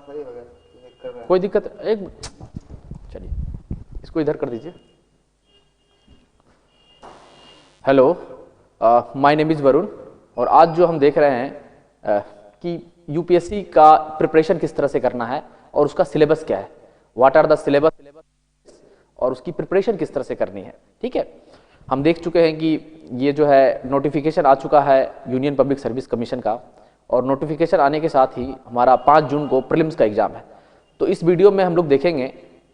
सही हो गया, कोई दिक्कत एक, चलिए इसको इधर कर दीजिए। Hello, my name is Varun, और आज जो हम देख रहे हैं कि यूपीएससी का प्रिपरेशन किस तरह से करना है और उसका सिलेबस क्या है, व्हाट आर द सिलेबस, और उसकी प्रिपरेशन किस तरह से करनी है। ठीक है, हम देख चुके हैं कि ये जो है नोटिफिकेशन आ चुका है यूनियन पब्लिक सर्विस कमीशन का, और नोटिफिकेशन आने के साथ ही हमारा 5 जून को प्रीलिम्स का एग्जाम है। तो इस वीडियो में हम लोग देखेंगे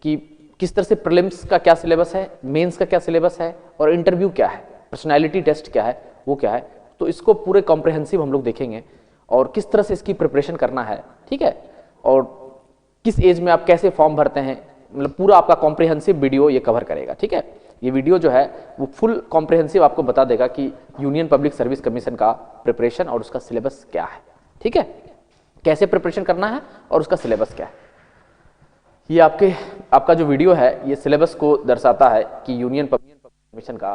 कि किस तरह से प्रीलिम्स का क्या सिलेबस है, मेंस का क्या सिलेबस है, और इंटरव्यू क्या है, पर्सनैलिटी टेस्ट क्या है, वो क्या है। तो इसको पूरे कॉम्प्रिहेंसिव हम लोग देखेंगे और किस तरह से इसकी प्रिपरेशन करना है। ठीक है, और किस एज में आप कैसे फॉर्म भरते हैं, मतलब पूरा आपका कॉम्प्रिहेंसिव वीडियो ये कवर करेगा। ठीक है, ये वीडियो जो है वो फुल कॉम्प्रिहेंसिव आपको बता देगा कि यूनियन पब्लिक सर्विस कमीशन का प्रिपरेशन और उसका सिलेबस क्या है। ठीक है, कैसे प्रिपरेशन करना है और उसका सिलेबस क्या है। ये आपका जो वीडियो है ये सिलेबस को दर्शाता है कि यूनियन पब्लिक कमीशन का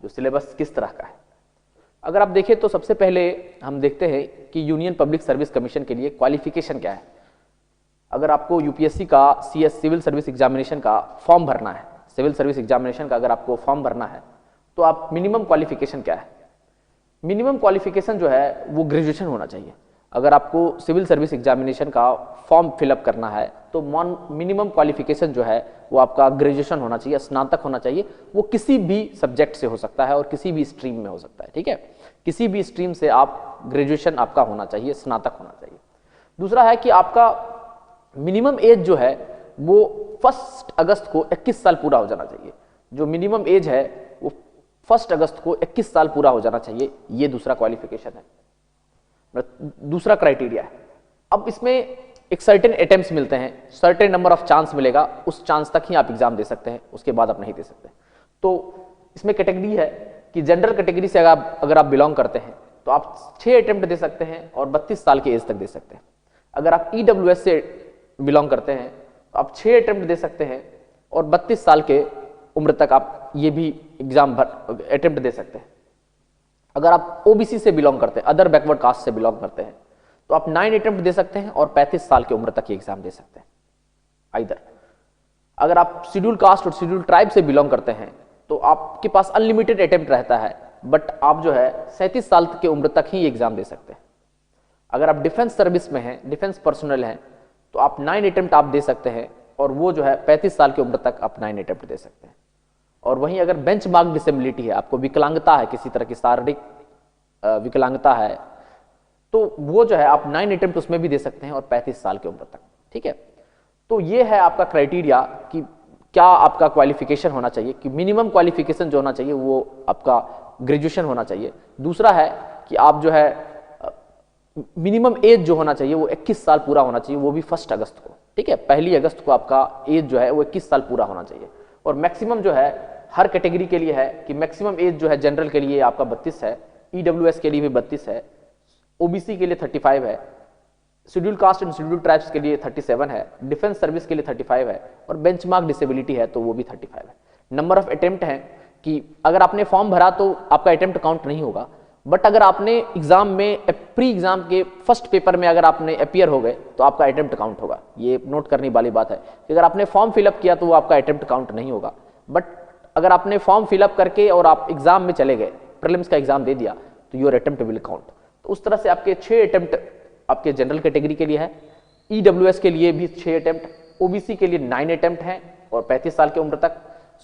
जो सिलेबस किस तरह का है। अगर आप देखें तो सबसे पहले हम देखते हैं कि यूनियन पब्लिक सर्विस कमीशन के लिए क्वालिफिकेशन क्या है। अगर आपको यूपीएससी का सीएस सिविल सर्विस एग्जामिनेशन का फॉर्म भरना है, सिविल सर्विस एग्जामिनेशन का अगर आपको फॉर्म भरना है तो आप मिनिमम क्वालिफिकेशन क्या है, मिनिमम क्वालिफिकेशन जो है वो ग्रेजुएशन होना चाहिए। अगर आपको सिविल सर्विस एग्जामिनेशन का फॉर्म फिलअप करना है तो मिनिमम क्वालिफिकेशन जो है वो आपका ग्रेजुएशन होना चाहिए, स्नातक होना चाहिए। वो किसी भी सब्जेक्ट से हो सकता है और किसी भी स्ट्रीम में हो सकता है। ठीक है, किसी भी स्ट्रीम से आप ग्रेजुएशन आपका होना चाहिए, स्नातक होना चाहिए। दूसरा है कि आपका मिनिमम एज जो है वो 1 अगस्त को 21 साल पूरा हो जाना चाहिए। जो मिनिमम एज है वो 1 अगस्त को 21 साल पूरा हो जाना चाहिए। ये दूसरा क्वालिफिकेशन है, दूसरा क्राइटेरिया है। अब इसमें एक सर्टेन अटेम्प्ट्स मिलते हैं, सर्टेन नंबर ऑफ चांस मिलेगा, उस चांस तक ही आप एग्जाम दे सकते हैं, उसके बाद आप नहीं दे सकते। तो इसमें कैटेगरी है कि जनरल कैटेगरी से अगर आप बिलोंग करते हैं तो आप 6 अटेम्प्ट दे सकते हैं और 32 साल की एज तक दे सकते हैं। अगर आप ईडब्ल्यूएस से बिलोंग करते हैं तो आप 6 अटेम्प्ट दे सकते हैं और 32 साल के उम्र तक आप ये भी एग्जाम अटेम्प्ट दे सकते हैं। अगर आप ओबीसी से बिलोंग करते हैं, अदर बैकवर्ड कास्ट से बिलोंग करते हैं, तो आप 9 अटेम्प्ट दे सकते हैं और 35 साल की उम्र तक ये एग्जाम दे सकते हैं आइदर। अगर आप शेड्यूल कास्ट और शेड्यूल ट्राइब से बिलोंग करते हैं तो आपके पास अनलिमिटेड अटेम्प्ट रहता है, बट आप जो है 37 साल की उम्र तक ही एग्जाम दे सकते हैं। अगर आप डिफेंस सर्विस में हैं, डिफेंस पर्सनल हैं, तो आप 9 अटेम्प्ट आप दे सकते हैं और वो जो है 35 साल की उम्र तक आप 9 अटेम्प्ट दे सकते हैं। और वहीं अगर बेंच मार्क डिसेबिलिटी है, आपको विकलांगता है, किसी तरह की शारीरिक विकलांगता है, तो वो जो है आप 9 अटेम्प्ट उसमें भी दे सकते हैं और 35 साल की उम्र तक। ठीक है, तो ये है आपका क्राइटेरिया कि क्या आपका क्वालिफिकेशन होना चाहिए, कि मिनिमम क्वालिफिकेशन जो होना चाहिए वो आपका ग्रेजुएशन होना चाहिए। दूसरा है कि आप जो है मिनिमम एज जो होना चाहिए वो 21 साल पूरा होना चाहिए, वो भी 1 अगस्त को। ठीक है, 1 अगस्त को आपका एज जो है वो 21 साल पूरा होना चाहिए। और मैक्सिमम जो है हर कैटेगरी के लिए है कि मैक्सिमम एज जो है जनरल के लिए आपका 32 है, ईडब्ल्यूएस के लिए भी 32 है, ओबीसी के लिए 35 है, schedule caste and schedule tribes के लिए 37 है, डिफेंस सर्विस के लिए 35 है, और बेंचमार्क डिसेबिलिटी है तो वो भी 35 है। नंबर ऑफ अटेम्प्ट है कि अगर आपने फॉर्म भरा तो आपका अटेम्प्ट काउंट नहीं होगा, बट अगर आपने एग्जाम में प्री एग्जाम के फर्स्ट पेपर में अगर आपने अपीयर हो गए तो आपका अटेम्प्ट काउंट होगा। ये नोट करने वाली बात है कि अगर आपने फॉर्म फिलअप किया तो वो आपका अटेम्प्ट काउंट नहीं होगा, बट अगर आपने फॉर्म फिलअप करके और आप एग्जाम में चले गए, प्रीलिम्स का एग्जाम दे दिया, तो योर अटेम्प्ट विल काउंट। तो उस तरह से आपके 6 अटेम्प्ट आपके जनरल कैटेगरी के लिए है, ईडब्ल्यूएस के लिए भी 6 अटेम्प्ट, ओबीसी के लिए 9 अटेम्प्ट हैं और 35 साल की उम्र तक,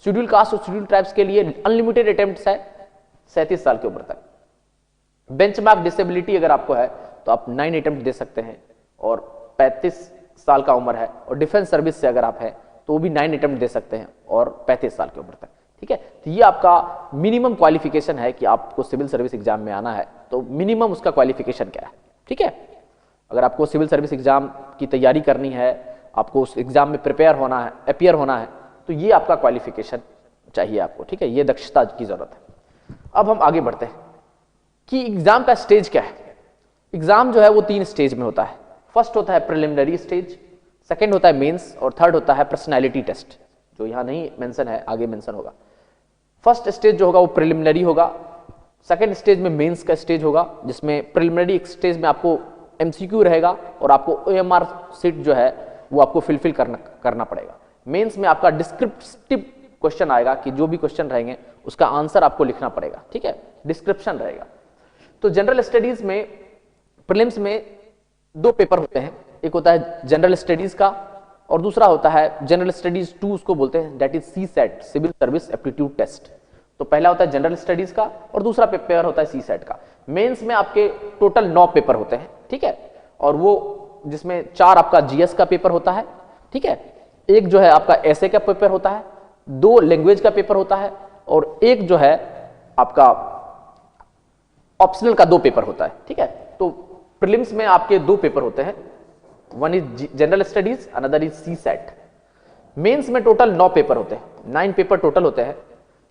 शेड्यूल कास्ट और शेड्यूल ट्राइब्स के लिए अनलिमिटेड अटेम्प्ट्स है 37 साल की उम्र तक। बेंचमार्क डिसेबिलिटी अगर आपको है तो आप 9 अटेम्प्ट दे सकते हैं और 35 साल का उम्र है, और डिफेंस सर्विस से अगर आप हैं तो वो भी 9 अटेम्प्ट दे सकते हैं और 35 साल की उम्र तक। ठीक है, तो ये आपका मिनिमम क्वालिफिकेशन है कि आपको सिविल सर्विस एग्जाम में आना है तो मिनिमम उसका क्वालिफिकेशन क्या है। ठीक है, अगर आपको सिविल सर्विस एग्जाम की तैयारी करनी है, आपको उस एग्जाम में प्रिपेयर होना है, अपीयर होना है, तो ये आपका क्वालिफिकेशन चाहिए आपको। ठीक है, ये दक्षता की जरूरत है। अब हम आगे बढ़ते हैं कि एग्जाम का स्टेज क्या है। एग्जाम जो है वो 3 स्टेज में होता है। फर्स्ट होता है प्रिलिमिनरी स्टेज, सेकंड होता है मेंस, और थर्ड होता है पर्सनैलिटी टेस्ट, जो यहां नहीं मेंशन है, आगे मेंशन होगा। फर्स्ट स्टेज जो होगा वो प्रिलिमिनरी होगा, सेकंड स्टेज में मेंस का स्टेज होगा, जिसमें प्रिलिमिनरी स्टेज में आपको एमसीक्यू रहेगा और आपको ओएमआर सीट जो है वो आपको फिलफिल करना पड़ेगा। मेंस में आपका डिस्क्रिप्टिव क्वेश्चन आएगा कि जो भी क्वेश्चन रहेंगे उसका आंसर आपको लिखना पड़ेगा, ठीक है, डिस्क्रिप्शन रहेगा। तो जनरल स्टडीज में प्रीलिम्स में दो पेपर होते हैं, एक होता है जनरल स्टडीज का और दूसरा होता है जनरल स्टडीज 2 उसको बोलते हैं, that is CSAT, civil service aptitude test. तो पहला होता है जनरल स्टडीज का और दूसरा पेपर होता है सीसेट का। मेंस में आपके टोटल 9 पेपर होते हैं, ठीक है, और वो जिसमें 4 आपका जीएस का पेपर होता है, ठीक है, एक जो है आपका एसए का पेपर होता है, 2 लैंग्वेज का पेपर होता है और एक जो है आपका ऑप्शनल का 2 पेपर होता है, ठीक है। तो प्रीलिम्स में आपके 2 पेपर होते हैं, one is general studies, another is CSAT. Mains में टोटल 9 पेपर होते हैं, 9 पेपर टोटल होते हैं,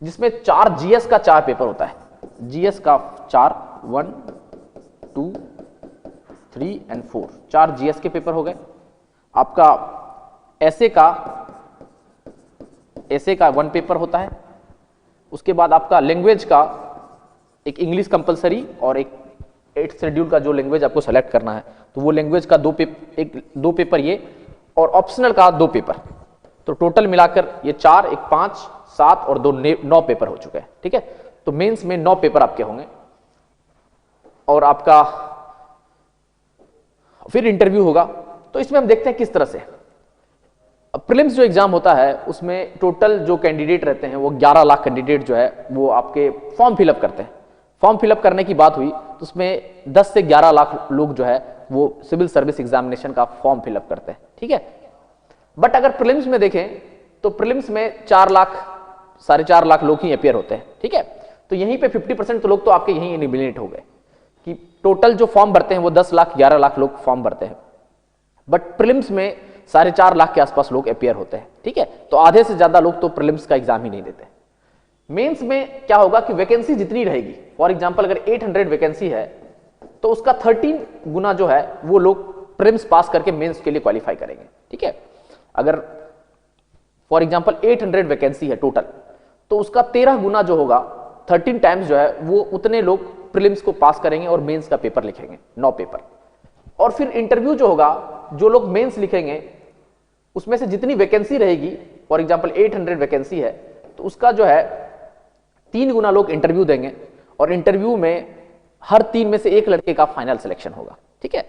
जिसमें 4 जीएस का 4 पेपर होता है, जीएस का 4, 1, 2, 3 एंड 4, 4 जीएस के पेपर हो गए। आपका एसए का 1 पेपर होता है। उसके बाद आपका लैंग्वेज का एक इंग्लिश कंपलसरी और एक 8th शेड्यूल का जो लैंग्वेज आपको सेलेक्ट करना है, तो वो लैंग्वेज का 2 पेपर ये और ऑप्शनल का 2 पेपर। तो टोटल मिलाकर ये 4, एक 5, 7 और 2 9 पेपर हो चुके हैं, ठीक है। तो मेंस में 9 पेपर आपके होंगे और आपका फिर इंटरव्यू होगा। तो इसमें हम देखते हैं किस तरह से प्रीलिम्स जो एग्जाम होता है उसमें टोटल जो कैंडिडेट रहते हैं वो 11 लाख कैंडिडेट जो है वो आपके फॉर्म फिलअप करते हैं। फॉर्म फिलअप करने की बात हुई तो उसमें 10 से 11 लाख लोग जो है वो सिविल सर्विस एग्जामिनेशन का फॉर्म फिलअप करते हैं, ठीक है। बट अगर प्रीलिम्स में देखें तो प्रीलिम्स में 4 लाख 4.5 लाख लोग ही अपियर होते हैं, ठीक है। तो यहीं पे 50% तो लोग तो आपके यहीं एलिमिनेट हो गए कि टोटल जो फॉर्म भरते हैं वो 10 लाख 11 लाख लोग फॉर्म भरते हैं, बट प्रीलिम्स में 4.5 लाख के आसपास लोग अपियर होते हैं, ठीक है। तो आधे से ज्यादा लोग तो प्रीलिम्स का एग्जाम ही नहीं देते। मेंस में क्या होगा कि वैकेंसी जितनी रहेगी, फॉर एग्जांपल अगर 800 वैकेंसी है तो उसका 13 गुना जो है वो लोग प्रीलिम्स पास करके मेंस के लिए क्वालिफाई करेंगे, ठीक है। अगर फॉर एग्जांपल 800 वैकेंसी है टोटल, तो उसका 13 गुना जो होगा, 13 टाइम्स जो है वो उतने लोग प्रीलिम्स को पास करेंगे और मेंस का पेपर लिखेंगे, 9 पेपर। और फिर इंटरव्यू जो होगा, जो लोग मेंस लिखेंगे उसमें से जितनी वैकेंसी रहेगी, फॉर एग्जांपल 800 वैकेंसी है तो उसका जो है 3 गुना लोग इंटरव्यू देंगे और इंटरव्यू में हर 3 में से एक लड़के का फाइनल सिलेक्शन होगा, ठीक है।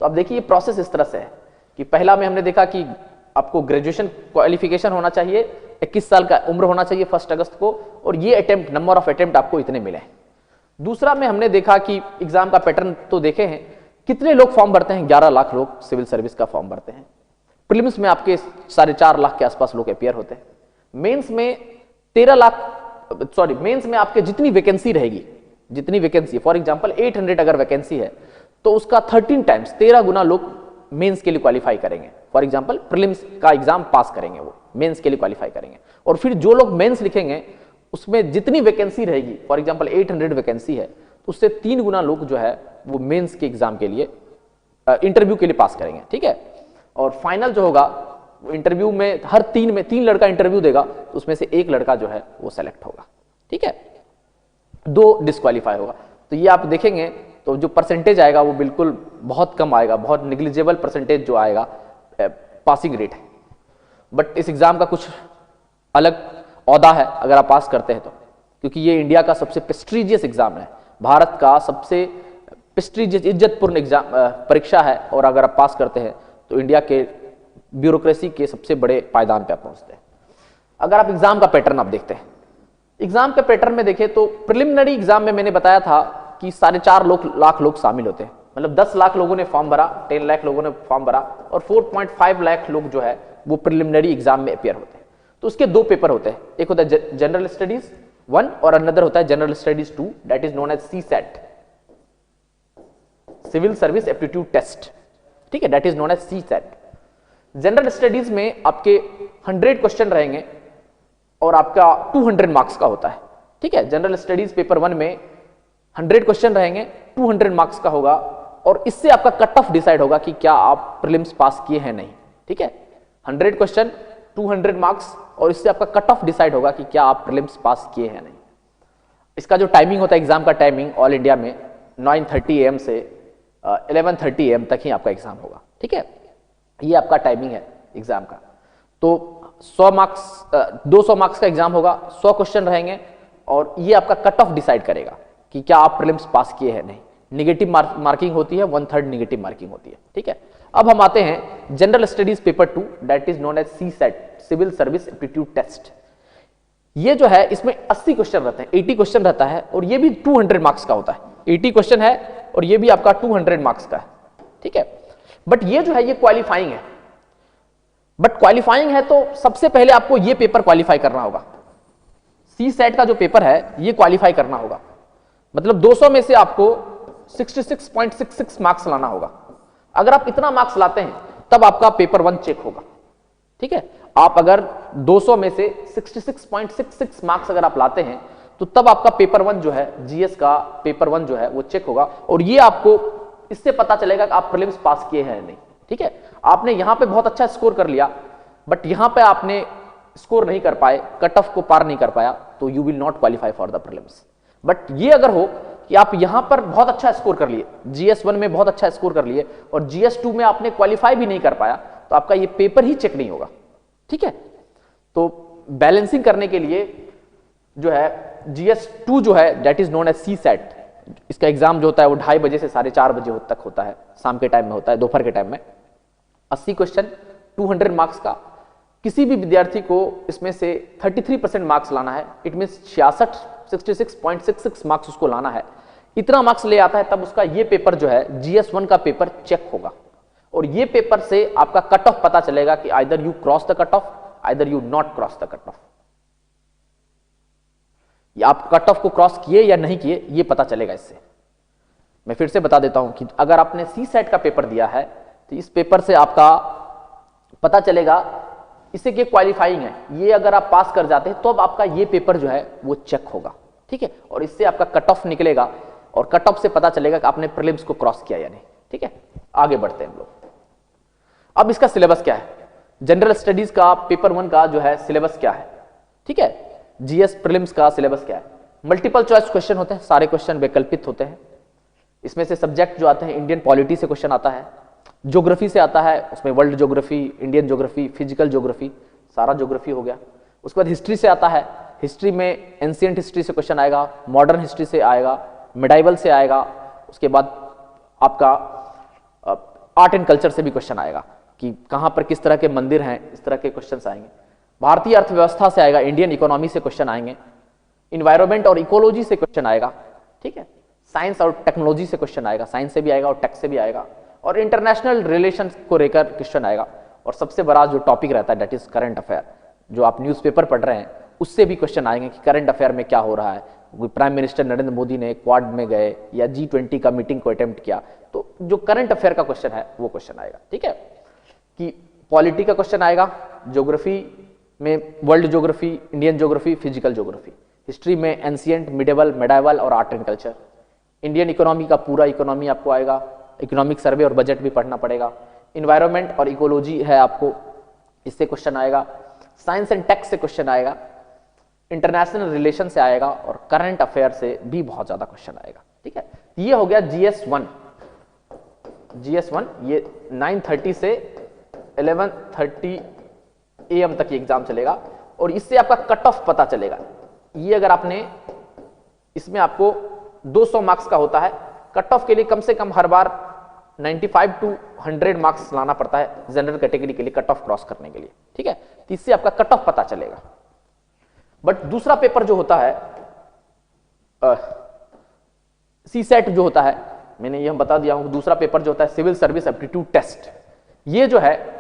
तो अब देखिए ये प्रोसेस इस तरह से है कि पहला में हमने देखा कि आपको ग्रेजुएशन क्वालिफिकेशन होना चाहिए, 21 साल का उम्र होना चाहिए 1 अगस्त को, और ये अटेम्प्ट, नंबर ऑफ अटेम्प्ट आपको इतने मिले हैं। दूसरा में हमने देखा कि एग्जाम का पैटर्न तो देखे हैं, कितने लोग फॉर्म भरते हैं, 11 लाख लोग सिविल सर्विस का फॉर्म भरते हैं। प्रीलिम्स में आपके 4.5 लाख के आसपास लोग अपियर होते हैं। मेंस में 13 लाख, सॉरी, मेंस में आपके जितनी वैकेंसी रहेगी, जितनी वैकेंसी, फॉर एग्जांपल 800 अगर वैकेंसी है तो उसका 13 टाइम्स, 13 गुना लोग मेंस के लिए क्वालिफाई करेंगे। फॉर एग्जांपल प्रीलिम्स का एग्जाम पास करेंगे, वो मेंस के लिए क्वालिफाई करेंगे। और फिर जो लोग मेंस लिखेंगे उसमें जितनी वैकेंसी रहेगी, फॉर एग्जांपल 800 वैकेंसी है तो उससे 3 गुना लोग जो है वो मेंस के एग्जाम के लिए, इंटरव्यू के लिए पास करेंगे, ठीक है। और फाइनल जो होगा वो इंटरव्यू में हर 3 में 3 लड़का इंटरव्यू देगा तो उसमें से एक लड़का जो है वो सेलेक्ट होगा, ठीक है, 2 डिस्क्वालीफाई होगा। तो ये आप देखेंगे तो जो परसेंटेज आएगा वो बिल्कुल बहुत कम आएगा, बहुत निग्लिजिबल परसेंटेज जो आएगा पासिंग रेट है। बट इस एग्जाम का कुछ अलग औदा है अगर आप पास करते हैं तो, क्योंकि ये इंडिया का सबसे प्रेस्टीजियस एग्जाम है, भारत का सबसे प्रेस्टीजियस, इज्जतपूर्ण एग्जाम परीक्षा है, और अगर आप पास करते हैं तो इंडिया के ब्यूरोक्रेसी के सबसे बड़े पायदान पे आप पहुंचते हैं। अगर आप एग्जाम का पैटर्न आप देखते हैं, एग्जाम के पैटर्न में देखें तो प्रिलिमिनरी एग्जाम में मैंने बताया था कि 4.5 लाख लोग शामिल होते हैं, मतलब 10 लाख लोगों ने फॉर्म भरा, 10 लाख लोगों ने फॉर्म भरा और 4.5 लाख लोग जो है वो प्रिलिमिनरी एग्जाम में अपियर होते हैं। तो उसके 2 पेपर होते हैं, एक होता है जनरल स्टडीज 1 और अनदर होता है general studies 2, that is known as CSAT, civil service aptitude test, ठीक है, that is known as CSAT. General studies में आपके 100 क्वेश्चन रहेंगे और आपका 200 मार्क्स का होता है, ठीक है। जनरल स्टडीज पेपर 1 में 100 क्वेश्चन रहेंगे, 200 मार्क्स का होगा और इससे आपका कट ऑफ डिसाइड होगा कि क्या आप प्रीलिम्स पास किए हैं नहीं, ठीक है। 100 क्वेश्चन 200 मार्क्स और इससे आपका कट ऑफ डिसाइड होगा कि क्या आप प्रीलिम्स पास किए हैं नहीं। इसका जो टाइमिंग होता है एग्जाम का टाइमिंग ऑल इंडिया में 9:30 AM से 11:30 AM तक ही आपका एग्जाम होगा, ठीक है। ये आपका टाइमिंग है एग्जाम का। तो 100 मार्क्स 200 मार्क्स का एग्जाम होगा, 100 क्वेश्चन रहेंगे और ये आपका कट ऑफ डिसाइड करेगा कि क्या आप प्रीलिम्स पास किए हैं नहीं। निगेटिव मार्किंग होती है, 1/3 निगेटिव मार्किंग होती है, ठीक है। अब हम आते हैं general studies paper 2 that is known as CSAT, civil service aptitude test. ये जो है इसमें 80 क्वेश्चन रहते हैं, 80 क्वेश्चन रहता है और ये भी 200 मार्क्स का होता है। 80 क्वेश्चन है और ये भी आपका 200 मार्क्स का है, ठीक है। बट ये जो है ये क्वालिफाइंग है, बट क्वालिफाइंग है तो सबसे पहले आपको ये पेपर क्वालिफाई करना होगा। CSAT का जो पेपर है ये क्वालिफाई करना होगा, मतलब 200 में से आपको 66.66 मार्क्स लाना होगा। अगर आप इतना मार्क्स लाते हैं तब आपका पेपर 1 चेक होगा, ठीक है। आप अगर 200 में से 66.66 मार्क्स अगर आप लाते हैं तो तब आपका पेपर 1 जो है GS का पेपर 1 जो है वो चेक होगा और ये आपको इससे पता चलेगा कि आप प्रीलिम्स पास किए हैं या नहीं, ठीक है। आपने यहां पे बहुत अच्छा स्कोर कर लिया बट यहां पे आपने स्कोर नहीं कर पाए, कट ऑफ को पार नहीं कर पाया, तो you will not qualify for the prelims. But ये अगर हो कि आप यहां पर बहुत अच्छा स्कोर कर लिए, GS1 में बहुत अच्छा स्कोर कर लिए और GS2 में आपने क्वालिफाई भी नहीं कर पाया, तो आपका ये पेपर ही चेक नहीं होगा, ठीक है। तो बैलेंसिंग करने के लिए जो है GS2 जो है that is known as CSAT, इसका एग्जाम जो होता है वो 2:30 बजे से 4:30 बजे तक होता है, शाम के टाइम में होता है, दोपहर के टाइम में। 80 क्वेश्चन 200 मार्क्स का, किसी भी विद्यार्थी को इसमें से 33% मार्क्स लाना है। इट मीन 66.66 मार्क्स उसको लाना है। इतना मार्क्स ले आता है तब उसका ये पेपर जो है GS1 का पेपर चेक होगा और ये पेपर से आपका कट ऑफ पता चलेगा कि either you cross the cut off, either you not cross the cut off. आप कट ऑफ को क्रॉस किए या नहीं किए ये पता चलेगा इससे। मैं फिर से बता देता हूं कि अगर आपने CSAT का पेपर दिया है तो इस पेपर से आपका पता चलेगा इससे कि क्वालिफाइंग है, ये अगर आप पास कर जाते हैं तो अब आपका ये पेपर जो है वो चेक होगा, ठीक है। और इससे आपका कट ऑफ निकलेगा और कट ऑफ से पता चलेगा कि आपने प्रीलिम्स को क्रॉस किया या नहीं, ठीक है। आगे बढ़ते हैं हम लोग। अब इसका सिलेबस क्या है, जनरल स्टडीज का पेपर 1 का जो है सिलेबस क्या है, ठीक है। GS प्रीलिम्स का सिलेबस क्या है, मल्टीपल चॉइस क्वेश्चन होते हैं, सारे क्वेश्चन वैकल्पिक होते हैं। इसमें से सब्जेक्ट जो आते हैं इंडियन पॉलिटी से क्वेश्चन आता है, ज्योग्राफी से आता है, उसमें world geography, Indian geography, physical geography, सारा ज्योग्राफी हो गया। उसके बाद हिस्ट्री से आता है, हिस्ट्री में एंशिएंट हिस्ट्री से क्वेश्चन आएगा, मॉडर्न हिस्ट्री से आएगा, मिडाइवल से आएगा। उसके बाद आपका आर्ट एंड कल्चर से भी क्वेश्चन आएगा कि कहां पर किस तरह के मंदिर हैं, इस तरह के क्वेश्चंस आएंगे। भारतीय अर्थव्यवस्था से आएगा, इंडियन इकोनॉमी से क्वेश्चन आएंगे, इन्वायरमेंट और इकोलॉजी से क्वेश्चन आएगा, ठीक है। साइंस और टेक्नोलॉजी से क्वेश्चन आएगा, साइंस से भी आएगा और टेक से भी आएगा, और इंटरनेशनल रिलेशंस को लेकर क्वेश्चन आएगा। और सबसे बड़ा जो टॉपिक रहता है दैट इज करंट अफेयर, जो आप न्यूज़पेपर पढ़ रहे हैं उससे भी क्वेश्चन आएंगे कि करंट अफेयर में क्या हो रहा है। प्राइम मिनिस्टर नरेंद्र मोदी ने क्वाड में गए या G20 का मीटिंग को अटेम्प्ट किया, तो जो करंट अफेयर का क्वेश्चन है वो क्वेश्चन आएगा, ठीक है। कि पॉलिटी का क्वेश्चन आएगा, ज्योग्राफी में world geography, Indian geography, physical geography, history में एंशिएंट, मिडिवल, मेडाइवल और art and culture. Indian economy का पूरा इकोनॉमी आपको आएगा, इकोनॉमिक सर्वे और बजट भी पढ़ना पड़ेगा। इन्वायरमेंट और इकोलॉजी है आपको, इससे क्वेश्चन आएगा। साइंस एंड टेक से क्वेश्चन आएगा, इंटरनेशनल रिलेशन से आएगा और करंट अफेयर से भी बहुत ज्यादा क्वेश्चन आएगा, ठीक है। ये हो गया GS1। GS1 ये 9:30 से 11:30 AM तक ये एग्जाम चलेगा और इससे आपका कट ऑफ पता चलेगा। ये अगर आपने इसमें आपको 200 मार्क्स का होता है, कट ऑफ के लिए कम से कम हर बार 95 to 100 मार्क्स लाना पड़ता है जनरल कैटेगरी के लिए कट ऑफ क्रॉस करने के लिए, ठीक है। तो इससे आपका कट ऑफ पता चलेगा। बट दूसरा पेपर जो होता है CSAT जो होता है, मैंने ये बता दिया हूं, दूसरा पेपर जो होता है सिविल सर्विस एप्टीट्यूड टेस्ट, ये जो है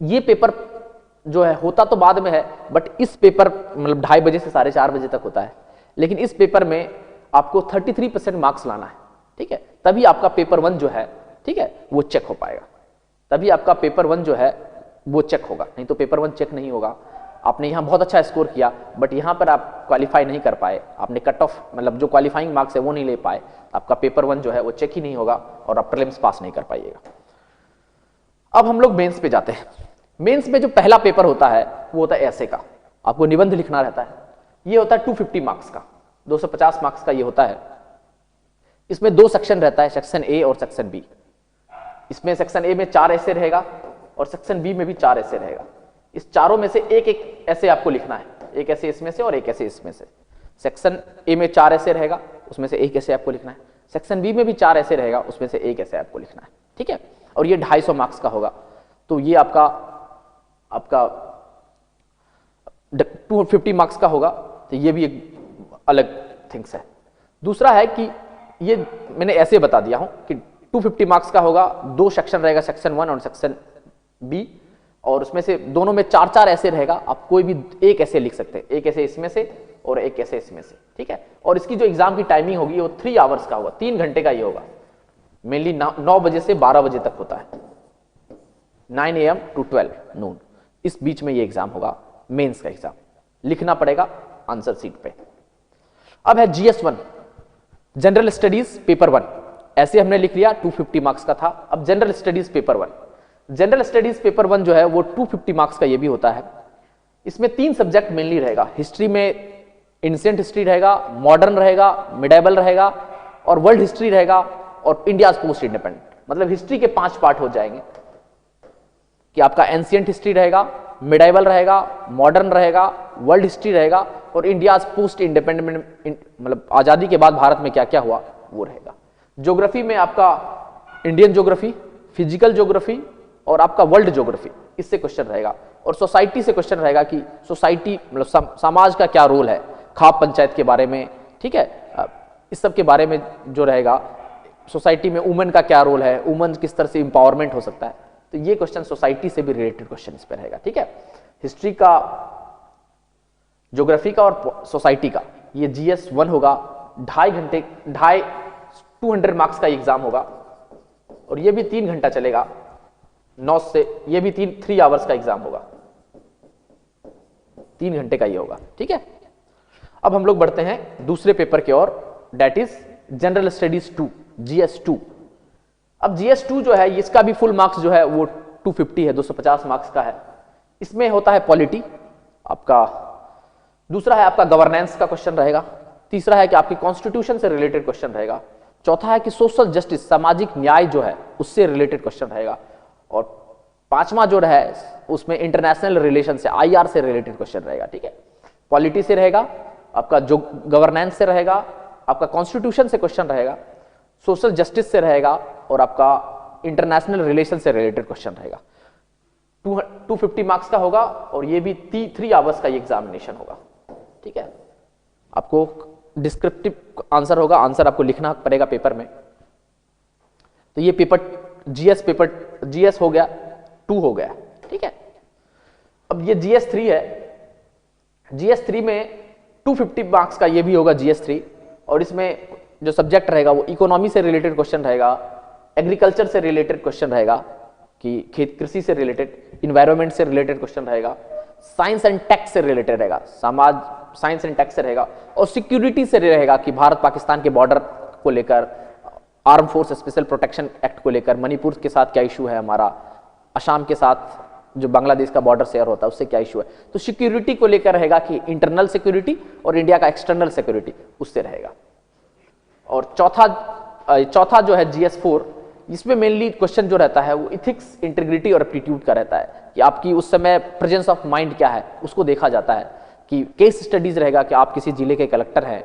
ये पेपर जो है होता तो बाद में है, बट इस पेपर मतलब 2:30 बजे से 4:30 बजे तक होता है। लेकिन इस पेपर में आपको 33% मार्क्स लाना है, ठीक है, तभी आपका पेपर 1 जो है, ठीक है, वो चेक हो पाएगा। तभी आपका पेपर 1 जो है वो चेक होगा, नहीं तो पेपर 1 चेक नहीं होगा। आपने यहाँ बहुत अच्छा स्कोर किया बट यहाँ पर आप क्वालिफाई नहीं कर पाए, आपने कट ऑफ मतलब जो क्वालिफाइंग मार्क्स है वो नहीं ले पाए, आपका पेपर 1 जो है वो चेक ही नहीं होगा और आप प्रीलिम्स पास नहीं कर पाइएगा। अब हम लोग मेंस पे जाते हैं। मेंस में जो पहला पेपर होता है वो होता है ऐसे का, आपको निबंध लिखना रहता है। ये होता है 250 मार्क्स का, 250 मार्क्स का ये होता है। इसमें दो सेक्शन रहता है, सेक्शन ए और सेक्शन बी। इसमें सेक्शन ए में 4 ऐसे रहेगा और सेक्शन बी में भी 4 ऐसे रहेगा। इस चारों में से एक एक ऐसे आपको लिखना है, एक ऐसे इसमें से और एक ऐसे इसमें से। सेक्शन ए में 4 ऐसे रहेगा, उसमें से एक ऐसे आपको लिखना है। सेक्शन बी में भी 4 ऐसे रहेगा, उसमें से एक ऐसे आपको लिखना है, ठीक है। और ये 250 मार्क्स का होगा, तो ये आपका 250 मार्क्स का होगा, तो ये भी एक अलग थिंग्स है। दूसरा है कि ये मैंने ऐसे बता दिया हूं कि 250 मार्क्स का होगा, 2 सेक्शन रहेगा, सेक्शन 1 और सेक्शन बी, और उसमें से दोनों में 4-4 ऐसे रहेगा। आप कोई भी एक ऐसे लिख सकते हैं, एक ऐसे इसमें से और एक ऐसे इसमें से, ठीक है। और इसकी जो एग्जाम की टाइमिंग होगी वो 3 आवर्स का होगा, 3 घंटे का ये होगा। मेनली 9 बजे से 12 बजे तक होता है, 9 AM to 12 नून, इस बीच में ये एग्जाम होगा, मेंस का एग्जाम। लिखना पड़ेगा आंसर सीट पे। अब है GS1 जनरल स्टडीज पेपर 1, ऐसे हमने लिख लिया, 250 मार्क्स का था। अब general studies paper 1, general studies paper 1 जो है वो 250 मार्क्स का ये भी होता है। इसमें 3 सब्जेक्ट मेनली रहेगा। हिस्ट्री में एंशिएंट हिस्ट्री रहेगा, मॉडर्न रहेगा, मिडाइवल रहेगा, और वर्ल्ड हिस्ट्री रहेगा, और इंडिया पोस्ट इंडिपेंडेंट। मतलब हिस्ट्री के 5 पार्ट हो जाएंगे कि आपका एंशिएंट हिस्ट्री रहेगा, मिडाइवल रहेगा, मॉडर्न रहेगा, वर्ल्ड हिस्ट्री रहेगा, और इंडिया पोस्ट इंडिपेंडेंट, मतलब आजादी के बाद भारत में क्या क्या हुआ वो रहेगा। ज्योग्राफी में आपका इंडियन ज्योग्राफी, फिजिकल ज्योग्राफी और आपका वर्ल्ड ज्योग्राफी, इससे क्वेश्चन रहेगा। और सोसाइटी से क्वेश्चन रहेगा कि सोसाइटी मतलब समाज का क्या रोल है, खाप पंचायत के बारे में, ठीक है, इस सब के बारे में जो रहेगा। सोसाइटी में वुमेन का क्या रोल है, वुमेन किस तरह से इंपावरमेंट हो सकता है, तो ये क्वेश्चन सोसाइटी से भी रिलेटेड क्वेश्चन इस पर रहेगा, ठीक है। हिस्ट्री का, ज्योग्राफी का और सोसाइटी का ये GS1 होगा। 2.5 घंटे 200 मार्क्स का एग्जाम होगा, और ये भी 3 घंटा चलेगा, 9 से, ये भी 3 आवर्स का एग्जाम होगा, 3 घंटे का ये होगा, ठीक है। अब हम लोग बढ़ते हैं दूसरे पेपर की ओर, that is general studies 2 GS2। अब GS2 जो है इसका भी फुल मार्क्स जो है वो 250 है, 250 मार्क्स का है। इसमें होता है पॉलिटी आपका, दूसरा है आपका गवर्नेंस का क्वेश्चन रहेगा, तीसरा है कि आपकी कॉन्स्टिट्यूशन से रिलेटेड क्वेश्चन रहेगा, चौथा है कि सोशल जस्टिस, सामाजिक न्याय जो है उससे रिलेटेड क्वेश्चन रहेगा, और 5वां जो है उसमें इंटरनेशनल रिलेशन से, IR से रिलेटेड क्वेश्चन रहेगा, ठीक है। पॉलिटी से रहेगा, आपका जो गवर्नेंस से रहेगा, आपका कॉन्स्टिट्यूशन से क्वेश्चन रहेगा, सोशल जस्टिस से रहेगा, और आपका इंटरनेशनल रिलेशन से रिलेटेड क्वेश्चन रहेगा। 250 मार्क्स का होगा, और ये भी 3 आवर्स का ये एग्जामिनेशन होगा, ठीक है। आपको डिस्क्रिप्टिव आंसर होगा, आंसर आपको लिखना पड़ेगा पेपर में। तो ये पेपर GS हो गया, 2 हो गया, ठीक है। अब ये GS3 है, GS3 में 250 मार्क्स का ये भी होगा GS3, और इसमें जो सब्जेक्ट रहेगा वो इकोनॉमी से रिलेटेड क्वेश्चन रहेगा, एग्रीकल्चर से रिलेटेड क्वेश्चन रहेगा कि कृषि से रिलेटेड, इन्वायरमेंट से रिलेटेड क्वेश्चन रहेगा, साइंस एंड टेक से रिलेटेड रहेगा, समाज, साइंस एंड टेक से रहेगा, और सिक्योरिटी से रहेगा कि भारत पाकिस्तान के बॉर्डर को लेकर, arm force special protection act को लेकर, मणिपुर के साथ क्या इशू है हमारा, असम के साथ जो बांग्लादेश का बॉर्डर शेयर होता है उससे क्या इशू है, तो सिक्योरिटी को लेकर रहेगा कि इंटरनल सिक्योरिटी और इंडिया का एक्सटर्नल सिक्योरिटी उससे रहेगा। और चौथा जो है GS4, इसमें मेनली क्वेश्चन जो रहता है वो इथिक्स, इंटीग्रिटी और एप्टीट्यूड का रहता है कि आपकी उस समय प्रेजेंस ऑफ माइंड क्या है उसको देखा जाता है। कि केस स्टडीज रहेगा कि आप किसी जिले के कलेक्टर हैं,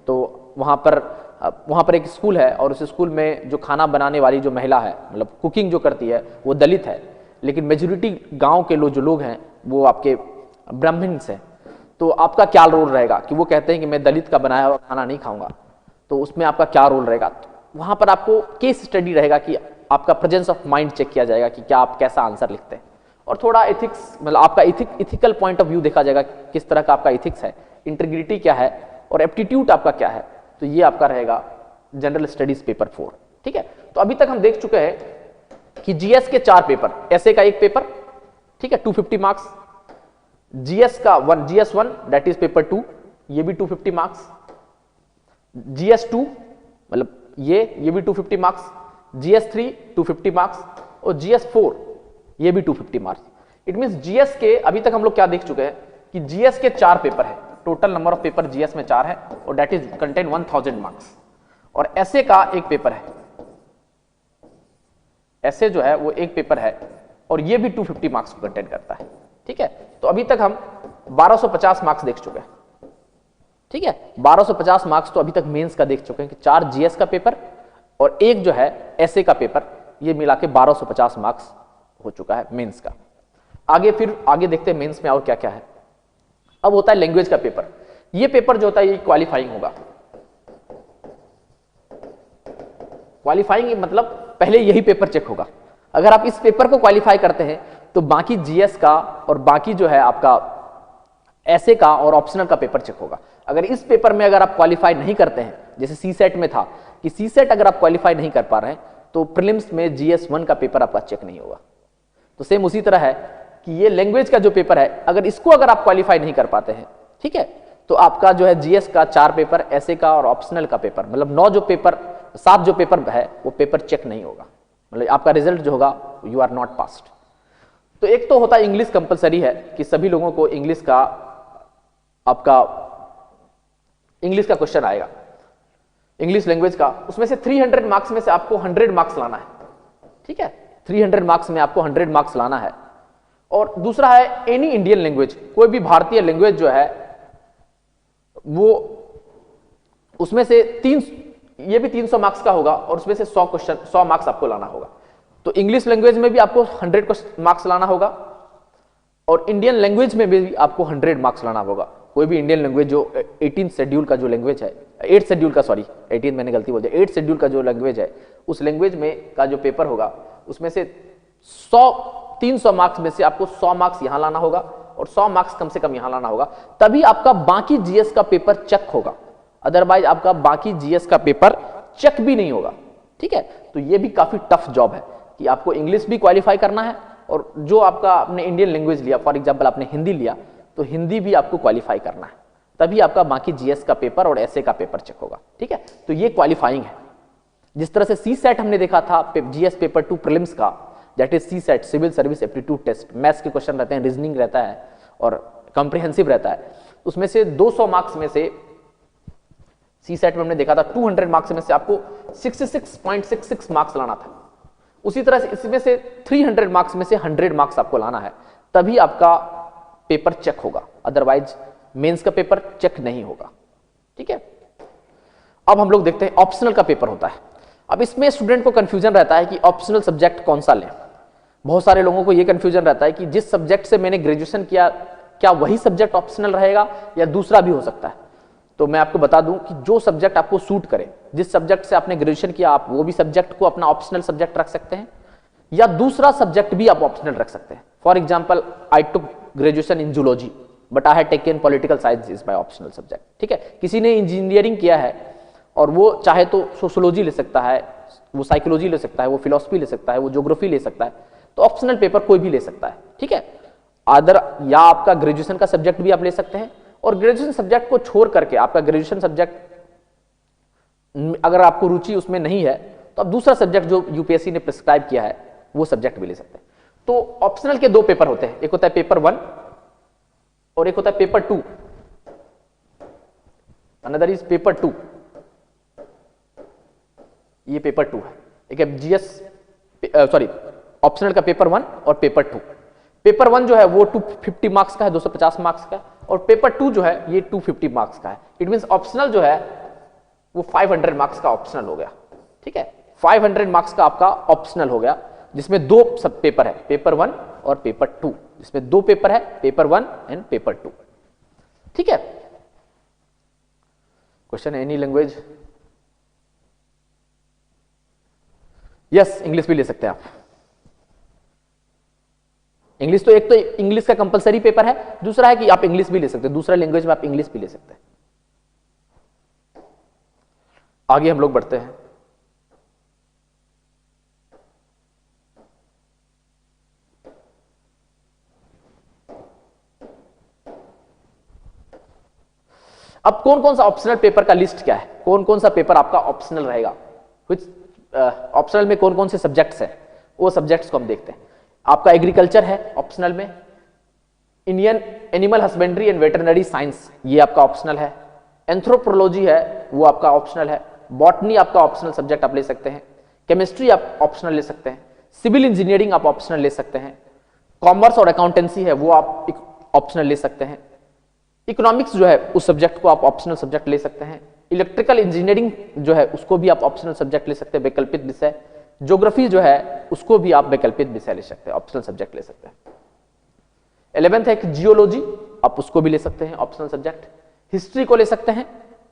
तो वहाँ पर एक स्कूल है, और उस स्कूल में जो खाना बनाने वाली जो महिला है, मतलब कुकिंग जो करती है, वो दलित है, लेकिन मेजोरिटी गांव के जो लोग हैं वो आपके ब्राह्मण्स हैं। तो आपका क्या रोल रहेगा कि वो कहते हैं कि मैं दलित का बनाया हुआ खाना नहीं खाऊंगा, तो उसमें आपका क्या रोल रहेगा। तो वहां पर आपको केस स्टडी रहेगा कि आपका प्रेजेंस ऑफ माइंड चेक किया जाएगा कि क्या आप कैसा आंसर लिखते हैं, और थोड़ा एथिक्स, मतलब आपका इथिकल पॉइंट ऑफ व्यू देखा जाएगा किस तरह का आपका इथिक्स है, इंटीग्रिटी क्या है, और एप्टीट्यूड आपका क्या है। तो ये आपका रहेगा जनरल स्टडीज पेपर 4, ठीक है। तो अभी तक हम देख चुके हैं कि GS के 4 पेपर, ऐसे का एक पेपर, ठीक है, 250 marks, GS1 that is paper 2, ये भी 250 मार्क्स, GS2 मतलब ये भी 250 मार्क्स, GS3 250 मार्क्स, और GS4 ये भी 250 मार्क्स। इट मींस GS के अभी तक हम लोग क्या देख चुके हैं कि GS के 4 पेपर है, total number of paper GS में 4 है, और दैट इज कंटेन 1000 मार्क्स। और ऐसे का एक पेपर है, ऐसे जो है वो एक पेपर है और ये भी 250 मार्क्स को कंटेन करता है। ठीक है, तो अभी तक हम 1250 मार्क्स देख चुके हैं। ठीक है, 1250 मार्क्स तो अभी तक मेंस का देख चुके हैं कि 4 जीएस का पेपर और एक जो है ऐसे का पेपर, ये मिला के 1250 मार्क्स हो चुका है मेंस का। आगे देखते हैं मेंस में और क्या क्या है। अब होता है लैंग्वेज का पेपर। ये पेपर जो होता है ये क्वालिफाइंग होगा। क्वालिफाइंग मतलब पहले यही पेपर चेक होगा। अगर आप इस पेपर को क्वालिफाई करते हैं तो बाकी जीएस का और बाकी जो है आपका ऐसे का और ऑप्शनल का पेपर चेक होगा। अगर इस पेपर में अगर आप क्वालिफाई नहीं करते हैं, जैसे सी सेट में था कि सी सेट अगर आप क्वालिफाई नहीं कर पा रहे हैं तो प्रीलिम्स में जीएस 1 का पेपर आपका चेक नहीं होगा। तो सेम उसी तरह है कि ये लैंग्वेज का जो पेपर है, अगर इसको अगर आप क्वालिफाई नहीं कर पाते हैं, ठीक है, तो आपका जो है जीएस का 4 पेपर, ऐसे का और ऑप्शनल का पेपर, मतलब 7 जो पेपर है वो पेपर चेक नहीं होगा। मतलब आपका रिजल्ट जो होगा यू आर नॉट पास्ड। तो एक तो होता है इंग्लिश कंपलसरी है कि सभी लोगों को इंग्लिश का क्वेश्चन आएगा, इंग्लिश लैंग्वेज का। उसमें से 300 मार्क्स में से आपको 100 मार्क्स लाना है। ठीक है, 300 मार्क्स में आपको 100 मार्क्स लाना है। और दूसरा है एनी इंडियन लैंग्वेज, कोई भी भारतीय लैंग्वेज जो है वो, उसमें से ये भी 300 मार्क्स का होगा और उसमें से 100 मार्क्स आपको लाना होगा। तो इंग्लिश लैंग्वेज में भी आपको 100 मार्क्स लाना होगा और इंडियन लैंग्वेज में भी आपको 100 मार्क्स लाना होगा। कोई भी इंडियन लैंग्वेज जो 18 शेड्यूल का जो लैंग्वेज है, 8 शेड्यूल का, सॉरी 18 मैंने गलती बोल दिया, 8 शेड्यूल का जो लैंग्वेज है, उस लैंग्वेज में का जो पेपर होगा उसमें से 300 मार्क्स में से आपको 100 मार्क्स यहां लाना होगा और 100 मार्क्स कम से कम यहां लाना होगा, तभी आपका बाकी जीएस का पेपर चेक होगा। अदरवाइज आपका बाकी जीएस का पेपर चेक भी नहीं होगा। ठीक है, तो ये भी काफी टफ जॉब है कि आपको इंग्लिश भी क्वालिफाई करना है और जो आपका आपने इंडियन लैंग्वेज लिया, फॉर एग्जांपल आपने हिंदी लिया, तो हिंदी भी आपको क्वालिफाई करना है, तभी आपका बाकी जीएस का पेपर और ऐसे का पेपर चेक होगा। ठीक है, तो ये क्वालिफाइंग है। जिस तरह से सी सेट हमने देखा था जीएस पेपर 2 प्रीलिम्स का, that is C set, civil service aptitude test, maths के क्वेश्चन रहते हैं, रीजनिंग रहता है और कॉम्प्रिहेंसिव रहता है। उसमें से 200 मार्क्स में से सी सेट में हमने देखा था 200 मार्क्स में से आपको 66.66 मार्क्स लाना था। उसी तरह से इसमें से 300 मार्क्स में से 100 मार्क्स आपको लाना है, तभी आपका पेपर चेक होगा, अदरवाइज मेंस का पेपर चेक नहीं होगा। ठीक है, अब हम लोग देखते हैं ऑप्शनल का पेपर होता है। अब इसमें स्टूडेंट को कंफ्यूजन रहता है कि ऑप्शनल सब्जेक्ट कौन सा लें। बहुत सारे लोगों को यह कंफ्यूजन रहता है कि जिस सब्जेक्ट से मैंने ग्रेजुएशन किया, क्या वही सब्जेक्ट ऑप्शनल रहेगा या दूसरा भी हो सकता है। तो मैं आपको बता दूं कि जो सब्जेक्ट आपको सूट करे, जिस सब्जेक्ट से आपने ग्रेजुएशन किया, आप वो भी सब्जेक्ट को अपना ऑप्शनल सब्जेक्ट रख सकते हैं या दूसरा सब्जेक्ट भी आप ऑप्शनल रख सकते हैं। For example, I took graduation in zoology but I had taken political science is my optional subject. ठीक है, किसी ने इंजीनियरिंग किया है और वो चाहे तो सोशियोलॉजी ले सकता है, वो साइकोलॉजी ले सकता है, वो फिलॉसफी ले सकता है, वो ज्योग्राफी ले सकता है। तो ऑप्शनल पेपर कोई भी ले सकता है। ठीक है, या आपका ग्रेजुएशन का सब्जेक्ट भी आप ले सकते हैं और ग्रेजुएशन सब्जेक्ट को छोड़ करके आपका ग्रेजुएशन सब्जेक्ट अगर आपको रुचि उसमें नहीं है तो आप दूसरा सब्जेक्ट जो यूपीएससी ने प्रिस्क्राइब किया है वो सब्जेक्ट भी ले सकते हैं। तो ऑप्शनल के 2 पेपर होते हैं, एक होता है पेपर 1 और एक होता है पेपर 2। Another is paper 2। ये पेपर 2 है। एक है जीएस, सॉरी ऑप्शनल का पेपर 1 और पेपर 2। पेपर 1 जो है वो 250 मार्क्स का है, 250 मार्क्स का, और पेपर 2 जो है ये 250 मार्क्स का है। इट मींस ऑप्शनल जो है वो 500 मार्क्स का ऑप्शनल हो गया। ठीक है, 500 मार्क्स का आपका ऑप्शनल हो गया, जिसमें 2 सब पेपर है, पेपर 1 और पेपर 2, जिसमें 2 पेपर है, पेपर 1 एंड पेपर 2। ठीक है, question any language? Yes, English भी ले सकते हैं आप। इंग्लिश तो एक तो इंग्लिश का कंपलसरी पेपर है, दूसरा है कि आप इंग्लिश भी ले सकते हैं, दूसरा लैंग्वेज में आप इंग्लिश भी ले सकते हैं। आगे हम लोग बढ़ते हैं। अब कौन कौन सा ऑप्शनल पेपर का लिस्ट क्या है, कौन कौन सा पेपर आपका ऑप्शनल रहेगा, कुछ ऑप्शनल में कौन कौन से सब्जेक्ट्स हैं, वो सब्जेक्ट्स को हम देखते हैं। आपका एग्रीकल्चर है ऑप्शनल में, Indian animal husbandry and veterinary science ये आपका ऑप्शनल है, एंथ्रोपोलॉजी है वो आपका ऑप्शनल है, बॉटनी आपका ऑप्शनल सब्जेक्ट आप ले सकते हैं, केमिस्ट्री आप ऑप्शनल ले सकते हैं, सिविल इंजीनियरिंग आप ऑप्शनल ले सकते हैं, कॉमर्स और अकाउंटेंसी है वो आप ऑप्शनल ले सकते हैं, इकोनॉमिक्स जो है उस सब्जेक्ट को आप ऑप्शनल सब्जेक्ट ले सकते हैं, इलेक्ट्रिकल इंजीनियरिंग जो है उसको भी आप ऑप्शनल सब्जेक्ट ले सकते हैं, वैकल्पिक विषय, ज्योग्राफी जो है उसको भी आप वैकल्पिक विषय ले सकते हैं, ऑप्शनल सब्जेक्ट ले सकते हैं। 11th है कि जियोलॉजी, आप उसको भी ले सकते हैं ऑप्शनल सब्जेक्ट, हिस्ट्री को ले सकते हैं,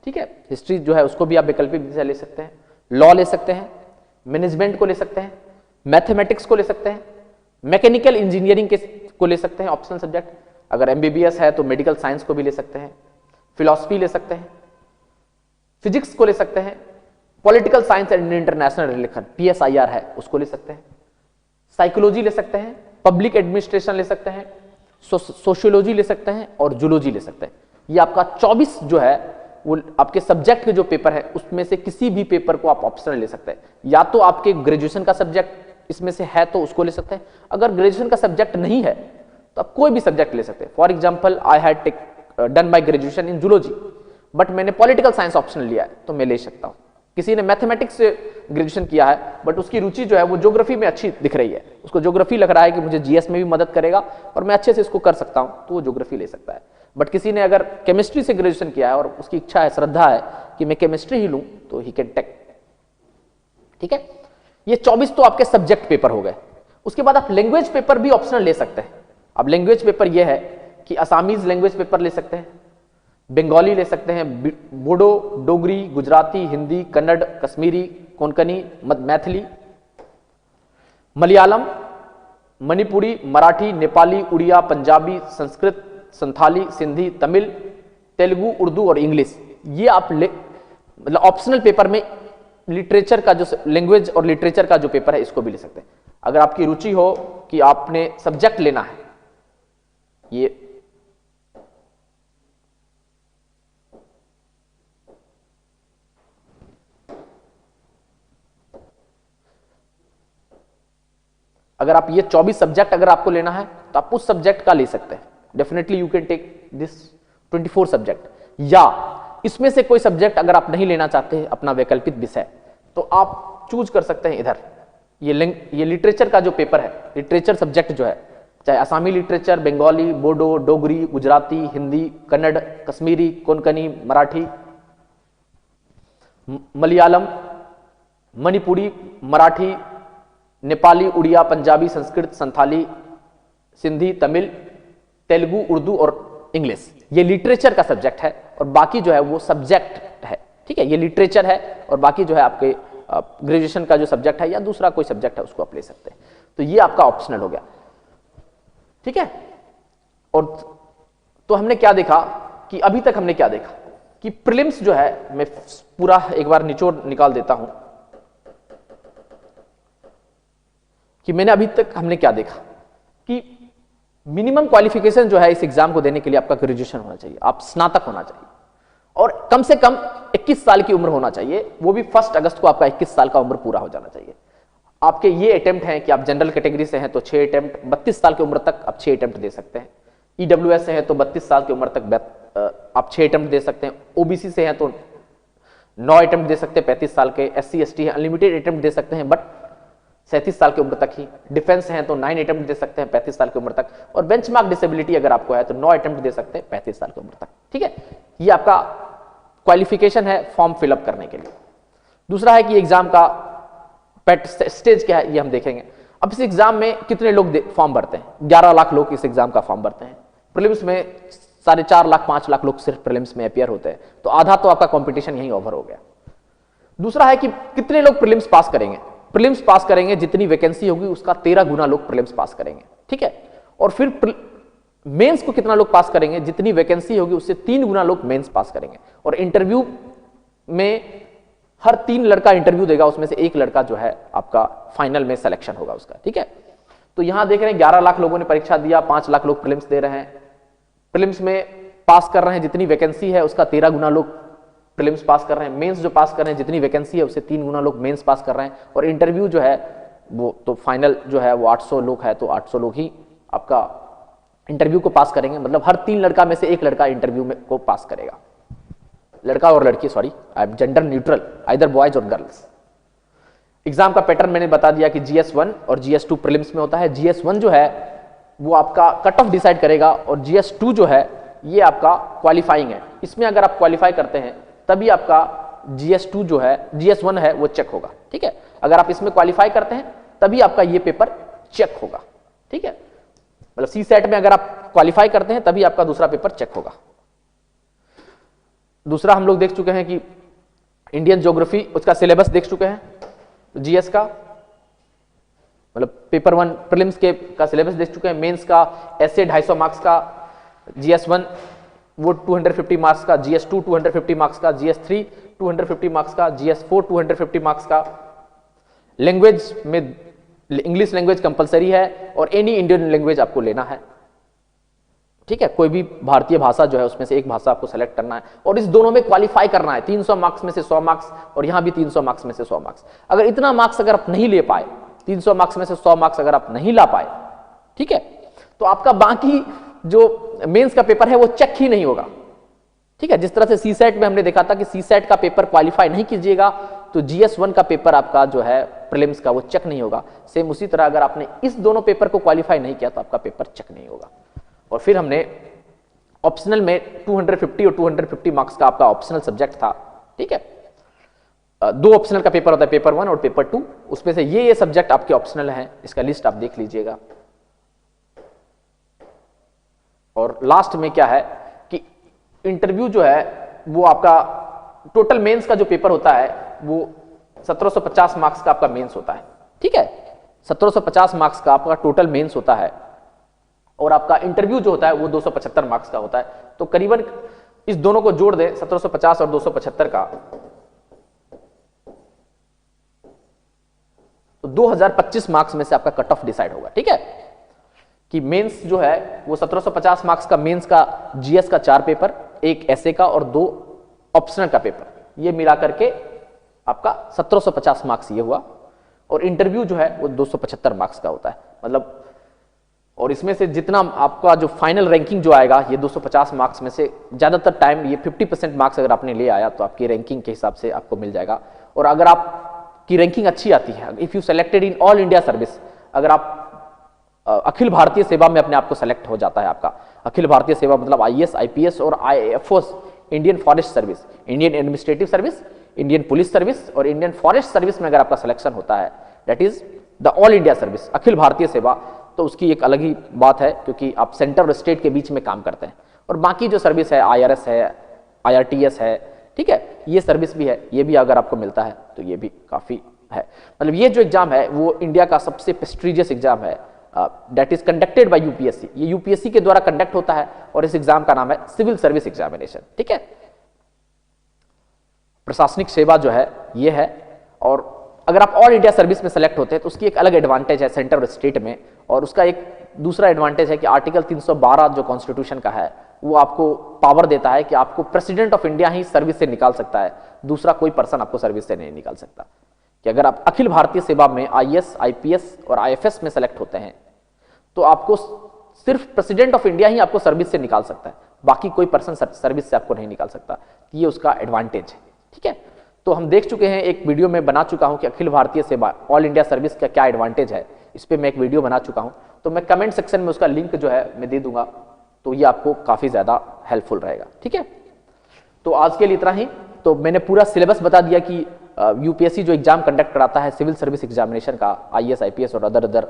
ठीक है, हिस्ट्री जो है उसको भी आप वैकल्पिक विषय ले सकते हैं, लॉ ले सकते हैं, मैनेजमेंट को ले सकते हैं, मैथमेटिक्स को ले सकते हैं, मैकेनिकल इंजीनियरिंग को ले सकते हैं ऑप्शनल सब्जेक्ट, अगर एमबीबीएस है तो मेडिकल साइंस को भी ले सकते हैं, फिलॉसफी ले सकते हैं, फिजिक्स को ले सकते हैं, political science and international relation PSIR है उसको ले सकते हैं, साइकोलॉजी ले सकते हैं, पब्लिक एडमिनिस्ट्रेशन ले सकते हैं, सोशियोलॉजी ले सकते हैं और जूलॉजी ले सकते हैं। ये आपका 24 जो है वो आपके सब्जेक्ट के जो पेपर है उसमें से किसी भी पेपर को आप ऑप्शनल ले सकते हैं, या तो आपके ग्रेजुएशन का सब्जेक्ट इसमें से है तो उसको ले सकते हैं, अगर ग्रेजुएशन का सब्जेक्ट नहीं है तो आप कोई भी सब्जेक्ट ले सकते हैं। For example I had done my graduation in zoology but मैंने पॉलिटिकल साइंस ऑप्शनल लिया है तो मैं ले सकता हूं। किसी ने मैथमेटिक्स से ग्रेजुएशन किया है बट उसकी रुचि जो है वो ज्योग्राफी में अच्छी दिख रही है, उसको ज्योग्राफी लग रहा है कि मुझे जीएस में भी मदद करेगा और मैं अच्छे से इसको कर सकता हूं, तो वो ज्योग्राफी ले सकता है। बट किसी ने अगर केमिस्ट्री से ग्रेजुएशन किया है और उसकी इच्छा है, श्रद्धा है कि मैं केमिस्ट्री ही लूं, तो ही कैन टेक। ठीक है, ये 24 तो आपके सब्जेक्ट पेपर हो गए। उसके बाद आप लैंग्वेज पेपर भी ऑप्शनल ले सकते हैं। अब लैंग्वेज पेपर ये है कि असामीज लैंग्वेज पेपर ले सकते हैं, बंगाली ले सकते हैं, बोडो, डोगरी, गुजराती, हिंदी, कन्नड़, कश्मीरी, कोंकणी, मैथिली, मलयालम, मणिपुरी, मराठी, नेपाली, उड़िया, पंजाबी, संस्कृत, संथाली, सिंधी, तमिल, तेलुगु, उर्दू और इंग्लिश। ये आप मतलब ऑप्शनल पेपर में लिटरेचर का जो लैंग्वेज और लिटरेचर का जो पेपर है इसको भी ले सकते हैं। अगर आपकी रुचि हो कि आपने सब्जेक्ट लेना है, ये अगर आप ये 24 सब्जेक्ट अगर आपको लेना है तो आप उस सब्जेक्ट का ले सकते हैं। Definitely you can take this 24 subject, या इसमें से कोई सब्जेक्ट अगर आप नहीं लेना चाहते अपना वैकल्पिक विषय, तो आप चूज कर सकते हैं इधर ये लिटरेचर का जो पेपर है, लिटरेचर सब्जेक्ट जो है, चाहे असामी लिटरेचर, बंगाली, बोडो, डोगरी, गुजराती, हिंदी, कन्नड़, कश्मीरी, कोंकणी, मराठी, मलयालम, मणिपुरी, मराठी, नेपाली, उड़िया, पंजाबी, संस्कृत, संथाली, सिंधी, तमिल, तेलुगु, उर्दू और इंग्लिश। ये लिटरेचर का सब्जेक्ट है और बाकी जो है वो सब्जेक्ट है। ठीक है, ये लिटरेचर है और बाकी जो है आपके ग्रेजुएशन का जो सब्जेक्ट है या दूसरा कोई सब्जेक्ट है उसको आप ले सकते हैं। तो ये आपका ऑप्शनल हो गया। ठीक है, और तो हमने क्या देखा कि अभी तक हमने क्या देखा कि प्रीलिम्स जो है, मैं पूरा एक बार निचोड़ निकाल देता हूं कि मैंने अभी तक हमने क्या देखा कि मिनिमम क्वालिफिकेशन जो है इस एग्जाम को देने के लिए आपका ग्रेजुएशन होना चाहिए, आप स्नातक होना चाहिए और कम से कम 21 साल की उम्र होना चाहिए, वो भी 1 अगस्त को आपका 21 साल का उम्र पूरा हो जाना चाहिए। आपके ये अटेम्प्ट हैं कि आप जनरल कैटेगरी से हैं तो 6 अटेम्प्ट, 32 साल की उम्र तक आप 6 अटेम्प्ट दे सकते हैं। ईडब्ल्यूएस से हैं तो 32 साल की उम्र तक आप 6 अटेम्प्ट दे सकते हैं। ओबीसी से हैं तो 9 अटेम्प्ट दे सकते हैं 35 साल के। SC ST है अनलिमिटेड अटेम्प्ट दे सकते हैं बट 37 साल की उम्र तक ही। डिफेंस हैं तो 9 अटेम्प्ट दे सकते हैं 35 साल की उम्र तक, और बेंचमार्क डिसेबिलिटी अगर आपको है तो 9 अटेम्प्ट दे सकते हैं 35 साल की उम्र तक। ठीक है, ये आपका क्वालिफिकेशन है फॉर्म फिलअप करने के लिए। दूसरा है कि एग्जाम का पेट स्टेज क्या है ये हम देखेंगे। अब इस एग्जाम में कितने लोग फॉर्म भरते हैं? 11 लाख लोग इस एग्जाम का फॉर्म भरते हैं। प्रीलिम्स में 4.5 लाख 5 लाख लोग सिर्फ प्रीलिम्स में अपियर होते हैं, तो आधा तो आपका कंपटीशन यहीं ओवर हो गया। दूसरा है कि कितने लोग प्रीलिम्स पास करेंगे। प्रीलिम्स पास करेंगे, जितनी वैकेंसी होगी उसका 13 गुना लोग प्रीलिम्स पास करेंगे। ठीक है, और फिर मेंस को कितना लोग पास करेंगे, जितनी वैकेंसी होगी उससे 3 गुना लोग मेंस पास करेंगे। और इंटरव्यू में हर 3 लड़का इंटरव्यू देगा, उसमें से 1 लड़का जो है आपका फाइनल में सिलेक्शन होगा उसका। ठीक है, तो यहां देख रहे हैं 11 लाख लोगों ने परीक्षा दिया, 5 लाख लोग प्रीलिम्स दे रहे हैं। प्रीलिम्स में पास कर रहे हैं, जितनी वैकेंसी है उसका 13 गुना लोग प्रीलिम्स पास कर रहे हैं। मेंस जो पास कर रहे हैं, जितनी वैकेंसी है उससे 3 गुना लोग मेंस पास कर रहे हैं। और इंटरव्यू जो है वो तो फाइनल जो है वो 800 लोग है तो 800 लोग ही आपका इंटरव्यू को पास करेंगे, मतलब हर 3 लड़का में से 1 लड़का इंटरव्यू में को पास करेगा। लड़का और लड़की, sorry I am gender neutral, either boys और गर्ल्स। एग्जाम का पैटर्न मैंने बता दिया कि GS1 और GS2 प्रीलिम्स में होता है। GS1 जो है वो आपका कट ऑफ डिसाइड करेगा और GS2 जो है ये आपका क्वालिफाइंग है। इसमें अगर आप क्वालिफाई करते हैं तभी आपका GS2 जो है, GS1 है वो चेक होगा, ठीक है। अगर आप इसमें क्वालिफाई करते हैं तभी आपका ये पेपर चेक होगा, ठीक है। मतलब CSAT में अगर आप क्वालिफाई करते हैं तभी आपका दूसरा पेपर चेक होगा। दूसरा हम लोग देख चुके हैं कि इंडियन ज्योग्राफी, उसका सिलेबस देख चुके हैं, GS का मतलब पेपर 1 प्रीलिम्स के का सिलेबस देख चुके हैं। मेंस का ऐसे 250 मार्क्स का, GS1 वो 250 मार्क्स का, GS2 250 मार्क्स का, GS3 250 मार्क्स का, GS4 250 मार्क्स का। लैंग्वेज में इंग्लिश लैंग्वेज कंपलसरी है और एनी इंडियन लैंग्वेज आपको लेना है, ठीक है। कोई भी भारतीय भाषा जो है उसमें से एक भाषा आपको सेलेक्ट करना है और इस दोनों में क्वालिफाई करना है। 300 मार्क्स में से 100 मार्क्स और यहां भी 300 मार्क्स में से 100 मार्क्स। अगर इतना मार्क्स अगर आप नहीं ले पाए, 300 मार्क्स में से 100 मार्क्स अगर आप नहीं ला पाए, ठीक है, तो आपका बाकी जो मेंस का पेपर है वो चेक ही नहीं होगा, ठीक है। जिस तरह से CSAT में हमने देखा था कि CSAT का पेपर क्वालिफाई नहीं कीजिएगा तो GS1 का पेपर आपका जो है प्रीलिम्स का वो चेक नहीं होगा। सेम उसी तरह अगर आपने इस दोनों पेपर को क्वालिफाई नहीं किया तो आपका पेपर चेक नहीं होगा। और फिर हमने ऑप्शनल में 250 और 250 मार्क्स का आपका ऑप्शनल सब्जेक्ट था, ठीक है। 2 ऑप्शनल का पेपर होता है, पेपर 1 और पेपर 2। उसमें से ये सब्जेक्ट आपके ऑप्शनल हैं, इसका लिस्ट आप देख लीजिएगा। और लास्ट में क्या है कि इंटरव्यू जो है वो आपका टोटल मेंस का जो पेपर होता है वो 1750 मार्क्स का आपका मेंस होता है, ठीक है। 1750 मार्क्स का आपका टोटल मेंस होता है और आपका इंटरव्यू जो होता है वो 275 मार्क्स का होता है। तो करीबन इस दोनों को जोड़ दें, 1750 और 275 का, तो 2025 मार्क्स में से आपका कट ऑफ डिसाइड होगा, ठीक है। कि मेंस जो है वो 1750 मार्क्स का मेंस का GS का 4 पेपर, एक ऐसे का और 2 ऑप्शनल का पेपर, ये मिला करके आपका 1750 मार्क्स ये हुआ। और इंटरव्यू जो है वो 275 मार्क्स का होता है, मतलब और इसमें से जितना आपका जो फाइनल रैंकिंग जो आएगा ये 250 मार्क्स में से ज्यादातर टाइम ये 50% मार्क्स अगर आपने ले आया तो आपकी रैंकिंग के हिसाब से आपको मिल जाएगा। और अगर आपकी रैंकिंग अच्छी आती है, if you selected in all India service, अगर आप अखिल भारतीय सेवा में अपने आप को सेलेक्ट हो जाता है, आपका अखिल भारतीय सेवा मतलब IAS, IPS और IFOS, Indian forest service, Indian administrative service, Indian police service और इंडियन फॉरेस्ट सर्विस में अगर आपका सिलेक्शन होता है, that is the all India service, अखिल भारतीय सेवा, तो उसकी एक अलग ही बात है क्योंकि आप सेंटर और स्टेट के बीच में काम करते हैं। और बाकी जो सर्विस है, IRS है, IRTS है, ठीक है, ये सर्विस भी है, ये भी अगर आपको मिलता है तो ये भी काफी है। मतलब ये जो एग्जाम है वो इंडिया का सबसे प्रेस्टीजियस एग्जाम है, that is conducted by UPSC। ये UPSC के द्वारा कंडक्ट होता है और इस एग्जाम का नाम है सिविल सर्विस एग्जामिनेशन, ठीक है। प्रशासनिक सेवा जो है ये है। और अगर आप ऑल इंडिया सर्विस में सेलेक्ट होते हैं तो उसकी एक अलग एडवांटेज है सेंटर और स्टेट में, और उसका एक दूसरा एडवांटेज है कि आर्टिकल 312 जो कॉन्स्टिट्यूशन का है वो आपको पावर देता है कि आपको president of India he service से निकाल सकता है, दूसरा कोई पर्सन आपको सर्विस से नहीं निकाल सकता। कि अगर आप अखिल भारतीय सेवा में IAS, IPS और IFS में सेलेक्ट होते हैं तो आपको सिर्फ प्रेसिडेंट ऑफ इंडिया ही आपको सर्विस से निकाल सकता है, बाकी कोई पर्सन सर्विस से आपको नहीं निकाल सकता। ये उसका एडवांटेज है, ठीक है। तो हम देख चुके हैं, एक वीडियो में बना चुका हूं कि अखिल भारतीय सेवा ऑल इंडिया सर्विस का क्या एडवांटेज है, इस पर मैं एक वीडियो बना चुका हूं, तो मैं कमेंट सेक्शन में उसका लिंक जो है मैं दे दूंगा, तो ये आपको काफी ज्यादा हेल्पफुल रहेगा, ठीक है। तो आज के लिए इतना ही। तो मैंने पूरा सिलेबस बता दिया कि UPSC जो एग्जाम कंडक्ट कराता है सिविल सर्विस एग्जामिनेशन का, IAS, IPS और अदर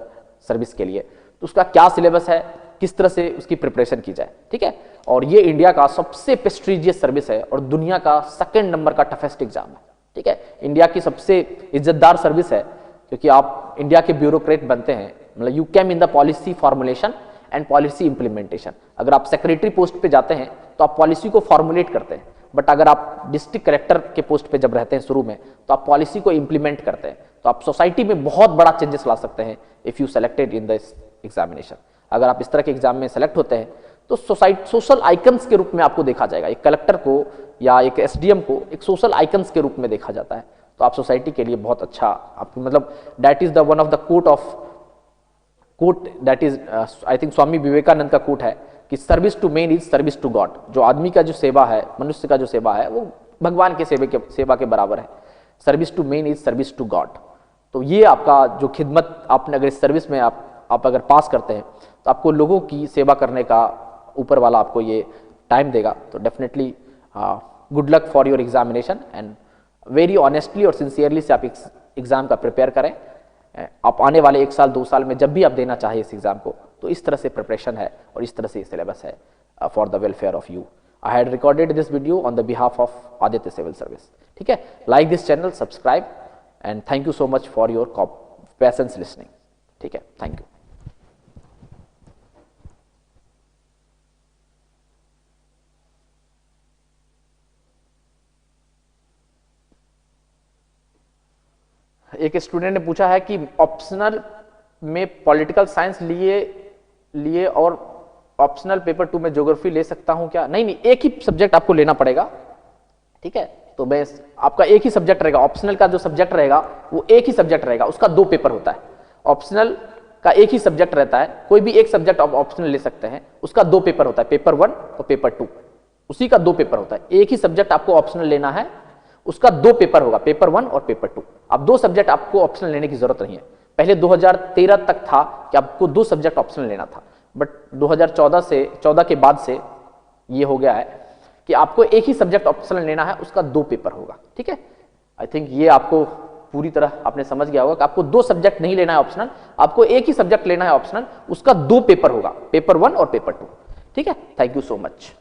सर्विस के लिए, तो उसका क्या सिलेबस है, किस तरह से उसकी प्रिपरेशन की जाए, ठीक है। और ये इंडिया का सबसे प्रेस्टीजियस सर्विस है और दुनिया का 2nd नंबर का टफेस्ट एग्जाम है, ठीक है। इंडिया की सबसे इज्जतदार सर्विस है क्योंकि आप इंडिया के ब्यूरोक्रेट बनते हैं, मतलब you came in the policy formulation and policy implementation. अगर आप सेक्रेटरी पोस्ट पे जाते हैं तो आप पॉलिसी को फॉर्मुलेट करते हैं, बट अगर आप डिस्ट्रिक्ट कलेक्टर के पोस्ट पे जब रहते हैं शुरू में तो आप पॉलिसी को इंप्लीमेंट करते हैं। तो आप सोसाइटी में बहुत बड़ा चेंजेस ला सकते हैं if you selected in the examination. अगर आप इस तरह के एग्जाम में सेलेक्ट होते हैं तो सोशल आइकन्स के रूप में आपको देखा जाएगा, एक कलेक्टर को या एक SDM को एक सोशल आइकन्स के रूप में देखा जाता है। तो आप सोसाइटी के लिए बहुत अच्छा, आप मतलब that is the one of the quote that is I think Swami Vivekananda का कोट है कि service to man is service to God. जो आदमी का जो सेवा है, मनुष्य का जो सेवा है, वो भगवान के सेवा के बराबर है। Service to man is service to God. तो ये आपका जो खिदमत आपने अगर इस सर्विस में आप अगर पास करते हैं तो आपको लोगों की सेवा करने का ऊपर वाला आपको ये टाइम देगा। तो definitely good luck for your examination and very honestly और सिंसियरली से आप एग्जाम का प्रिपेयर करें। आप आने वाले 1 साल 2 साल में जब भी आप देना चाहिए इस एग्जाम को, तो इस तरह से प्रिपरेशन है और इस तरह से सिलेबस है for the welfare of you. I had recorded this video on the behalf of Aditya civil service. ठीक है, like this channel, subscribe and thank you so much for your patience listening. ठीक है, थैंक यू। एक student ने पूछा है कि optional में पॉलिटिकल साइंस लिए और ऑप्शनल पेपर 2 में ज्योग्राफी ले सकता हूं क्या? नहीं, एक ही सब्जेक्ट आपको लेना पड़ेगा। ठीक है, तो बस आपका एक ही सब्जेक्ट रहेगा। ऑप्शनल का जो सब्जेक्ट रहेगा वो एक ही सब्जेक्ट रहेगा, उसका 2 पेपर होता है। ऑप्शनल का एक ही सब्जेक्ट रहता है, कोई भी एक सब्जेक्ट आप ऑप्शनल ले सकते हैं, उसका 2 पेपर होता है, पेपर 1 और पेपर 2, उसी का 2 पेपर होता है। एक ही सब्जेक्ट आपको ऑप्शनल लेना है, उसका 2 पेपर होगा, पेपर 1 और पेपर 2। अब 2 सब्जेक्ट आपको ऑप्शनल लेने की जरूरत नहीं है। पहले 2013 तक था कि आपको 2 सब्जेक्ट ऑप्शनल लेना था, बट 2014 के बाद से ये हो गया है कि आपको एक ही सब्जेक्ट ऑप्शनल लेना है, उसका 2 पेपर होगा। ठीक है, आई थिंक ये आपको पूरी तरह आपने समझ गया होगा कि आपको 2 सब्जेक्ट नहीं लेना है ऑप्शनल, आपको एक ही सब्जेक्ट लेना है ऑप्शनल, उसका 2 पेपर होगा, पेपर 1 और पेपर 2। ठीक है, थैंक यू सो मच।